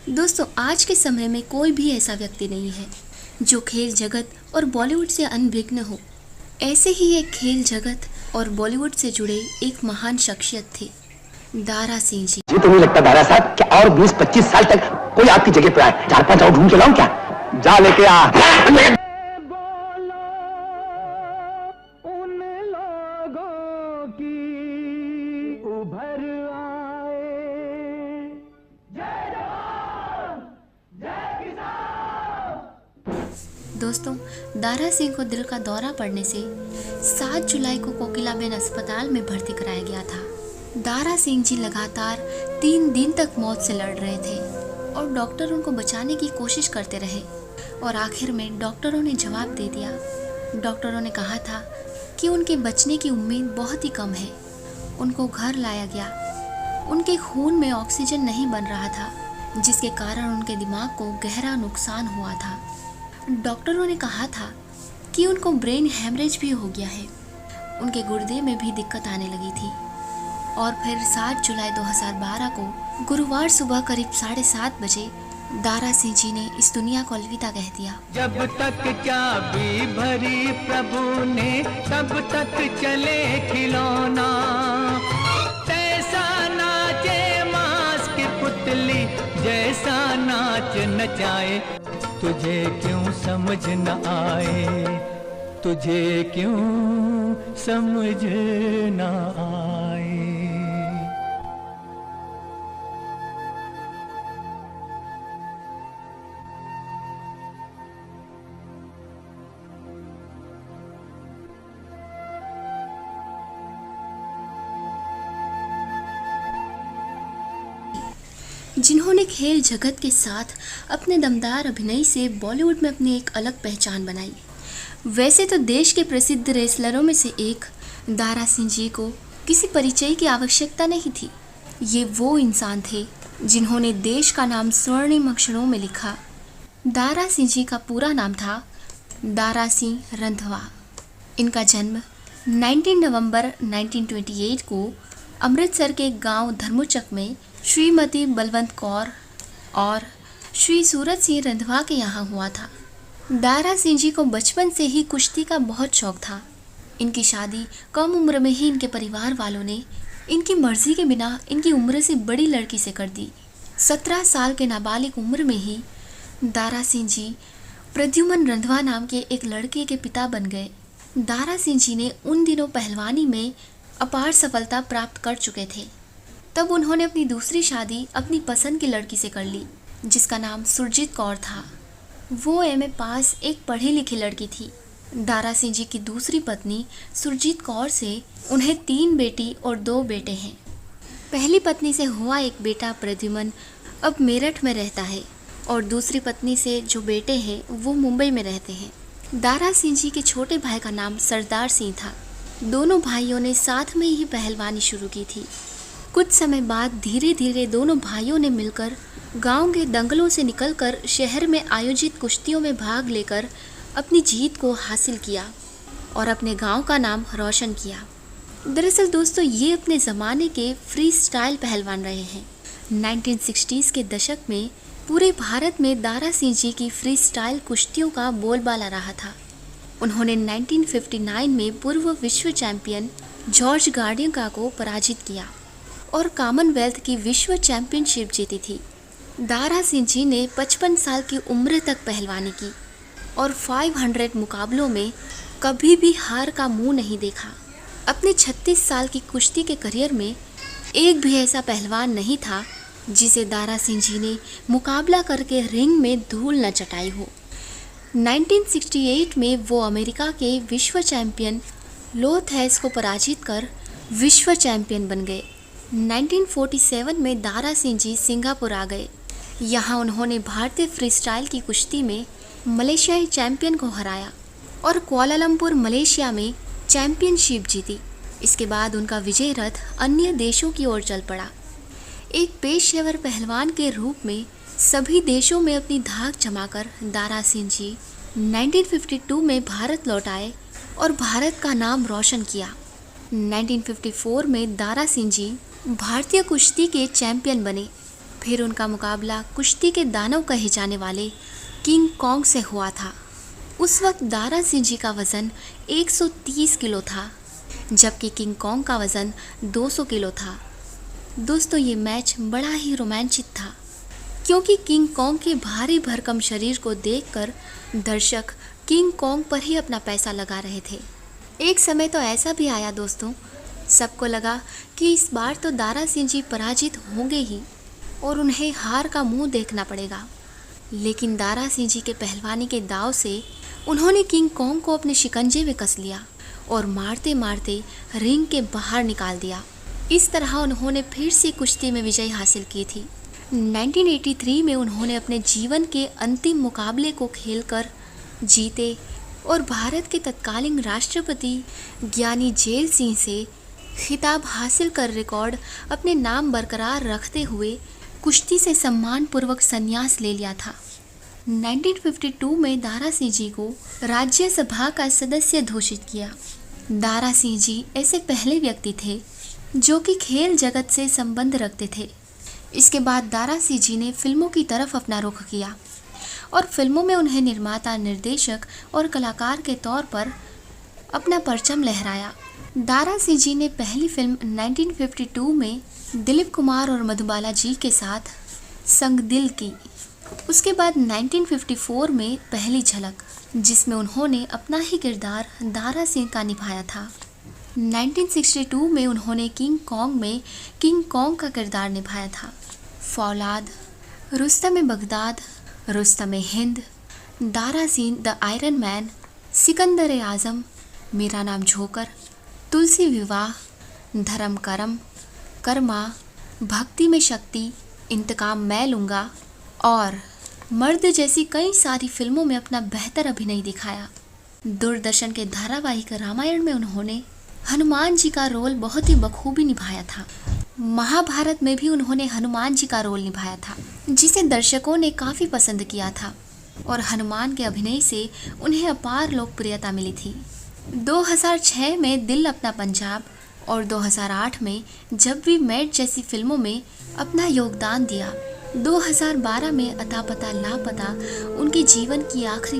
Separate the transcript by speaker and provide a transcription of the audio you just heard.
Speaker 1: दोस्तों, आज के समय में कोई भी ऐसा व्यक्ति नहीं है जो खेल जगत और बॉलीवुड से अनभिज्ञ हो। ऐसे ही एक खेल जगत और बॉलीवुड से जुड़े एक महान शख्सियत थे, दारा सिंह जी।
Speaker 2: ये तो नहीं लगता दारा साहब कि और 20-25 साल तक कोई आपकी जगह पे आए। 4-5 और ढूंढ के लाऊं क्या? जा लेके आ।
Speaker 1: दोस्तों, दारा सिंह को दिल का दौरा पड़ने से 7 जुलाई को कोकिलाबेन अस्पताल में भर्ती कराया गया था। दारा सिंह जी लगातार 3 दिन तक मौत से लड़ रहे थे और डॉक्टर उनको बचाने की कोशिश करते रहे और आखिर में डॉक्टरों ने जवाब दे दिया। डॉक्टरों ने कहा था कि उनके बचने की उम्मीद बहुत ही कम है। उनको घर लाया गया। उनके खून में ऑक्सीजन नहीं बन रहा था, जिसके कारण उनके दिमाग को गहरा नुकसान हुआ था। डॉक्टरों ने कहा था कि उनको ब्रेन हैमरेज भी हो गया है। उनके गुर्दे में भी दिक्कत आने लगी थी। और फिर 7 जुलाई 2012 को गुरुवार सुबह करीब 7:30 बजे दारा सिंह जी ने इस दुनिया को अलविदा कह दिया।
Speaker 3: जब तक चाबी भरी प्रभु ने तब तक चले खिलौना, तैसा नाचे मांस की पुतली जैसा नाच नचाए। तुझे क्यों समझ न आए, तुझे क्यों समझ न आए।
Speaker 1: जिन्होंने खेल जगत के साथ अपने दमदार अभिनय से बॉलीवुड में अपनी एक अलग पहचान बनाई। वैसे तो देश के प्रसिद्ध रेसलरों में से एक दारा सिंह जी को किसी परिचय की आवश्यकता नहीं थी। ये वो इंसान थे जिन्होंने देश का नाम स्वर्णिम अक्षरों में लिखा। दारा सिंह जी का पूरा नाम था दारा सिंह रंधवा। इनका जन्म 19 नवंबर 1928 को अमृतसर के गांव धर्मोचक में श्रीमती बलवंत कौर और श्री सूरत सिंह रंधवा के यहाँ हुआ था। दारा सिंह जी को बचपन से ही कुश्ती का बहुत शौक था। इनकी शादी कम उम्र में ही इनके परिवार वालों ने इनकी मर्जी के बिना इनकी उम्र से बड़ी लड़की से कर दी। 17 साल के नाबालिग उम्र में ही दारा सिंह जी प्रद्युमन रंधवा नाम के एक लड़के के पिता बन गए। दारा सिंह जी ने उन दिनों पहलवानी में अपार सफलता प्राप्त कर चुके थे। तब उन्होंने अपनी दूसरी शादी अपनी पसंद की लड़की से कर ली, जिसका नाम सुरजीत कौर था। वो एमए पास एक पढ़ी लिखी लड़की थी। दारा सिंह जी की दूसरी पत्नी सुरजीत कौर से उन्हें 3 बेटी और 2 बेटे हैं। पहली पत्नी से हुआ एक बेटा प्रद्युमन अब मेरठ में रहता है और दूसरी पत्नी से जो बेटे हैं वो मुंबई में रहते हैं। दारा सिंह जी के छोटे भाई का नाम सरदार सिंह था। दोनों भाइयों ने साथ में ही पहलवानी शुरू की थी। कुछ समय बाद धीरे धीरे दोनों भाइयों ने मिलकर गांव के दंगलों से निकलकर शहर में आयोजित कुश्तियों में भाग लेकर अपनी जीत को हासिल किया और अपने गांव का नाम रोशन किया। दरअसल दोस्तों, ये अपने ज़माने के फ्री स्टाइल पहलवान रहे हैं। 1960s के दशक में पूरे भारत में दारा सिंह जी की फ्री स्टाइल कुश्तियों का बोलबाला रहा था। उन्होंने 1959 में पूर्व विश्व चैंपियन जॉर्ज गार्डियका को पराजित किया और कॉमनवेल्थ की विश्व चैंपियनशिप जीती थी। दारा सिंह जी ने 55 साल की उम्र तक पहलवानी की और 500 मुकाबलों में कभी भी हार का मुंह नहीं देखा। अपने 36 साल की कुश्ती के करियर में एक भी ऐसा पहलवान नहीं था जिसे दारा सिंह जी ने मुकाबला करके रिंग में धूल न चटाई हो। 1968 में वो अमेरिका के विश्व चैंपियन लोथ हैस को पराजित कर विश्व चैंपियन बन गए। 1947 में दारा सिंह जी सिंगापुर आ गए। यहाँ उन्होंने भारतीय फ्रीस्टाइल की कुश्ती में मलेशियाई चैंपियन को हराया और कुआलालंपुर मलेशिया में चैंपियनशिप जीती। इसके बाद उनका विजय रथ अन्य देशों की ओर चल पड़ा। एक पेशेवर पहलवान के रूप में सभी देशों में अपनी धाक जमाकर दारा सिंह जी 1952 में भारत लौट आए और भारत का नाम रोशन किया। 1954 में दारा सिंह जी भारतीय कुश्ती के चैंपियन बने फिर उनका मुकाबला कुश्ती के दानव कहे जाने वाले किंग कॉन्ग से हुआ था। उस वक्त दारा सिंह जी का वज़न 130 किलो था, जबकि किंग कॉन्ग का वज़न 200 किलो था। दोस्तों, ये मैच बड़ा ही रोमांचिक था, क्योंकि किंग कॉन्ग के भारी भरकम शरीर को देखकर दर्शक किंग कॉन्ग पर ही अपना पैसा लगा रहे थे। एक समय तो ऐसा भी आया दोस्तों, सबको लगा कि इस बार तो दारा सिंह जी पराजित होंगे ही और उन्हें हार का मुंह देखना पड़ेगा। लेकिन दारा सिंह जी के पहलवानी के दाव से उन्होंने किंग कॉन्ग को अपने शिकंजे में कस लिया और मारते मारते रिंग के बाहर निकाल दिया। इस तरह उन्होंने फिर से कुश्ती में विजय हासिल की थी। 1983 में उन्होंने अपने जीवन के अंतिम मुकाबले को खेलकर जीते और भारत के तत्कालीन राष्ट्रपति ज्ञानी जेल सिंह से खिताब हासिल कर रिकॉर्ड अपने नाम बरकरार रखते हुए कुश्ती से सम्मानपूर्वक संन्यास ले लिया था। 1952 में दारा सिंह जी को राज्यसभा का सदस्य घोषित किया। दारा सिंह जी ऐसे पहले व्यक्ति थे जो कि खेल जगत से संबंध रखते थे। इसके बाद दारा सिंह जी ने फिल्मों की तरफ अपना रुख किया और फिल्मों में उन्हें निर्माता, निर्देशक और कलाकार के तौर पर अपना परचम लहराया। दारा सिंह जी ने पहली फिल्म 1952 में दिलीप कुमार और मधुबाला जी के साथ संग दिल की। उसके बाद 1954 में पहली झलक, जिसमें उन्होंने अपना ही किरदार दारा सिंह का निभाया था। 1962 में उन्होंने किंग कॉन्ग में किंग कॉन्ग का किरदार निभाया था। Faulad, Rustam e Baghdad, Rustam e Hind, Dara Singh the iron man, Sikandar e Azam, Mera Naam झोकर, तुलसी विवाह, धर्म करम, कर्मा, भक्ति में शक्ति, इंतकाम मैं लूँगा और मर्द जैसी कई सारी फिल्मों में अपना बेहतर अभिनय दिखाया। दूरदर्शन के धारावाहिक रामायण में उन्होंने हनुमान जी का रोल बहुत ही बखूबी निभाया था। महाभारत में भी उन्होंने हनुमान जी का रोल निभाया था, जिसे दर्शकों ने काफ़ी पसंद किया था और हनुमान के अभिनय से उन्हें अपार लोकप्रियता मिली थी। 2006 में दिल अपना पंजाब और 2008 में जब वी मेट जैसी फिल्मों में अपना योगदान दिया। 2012 में अता पता लापता उनके जीवन की आखिरी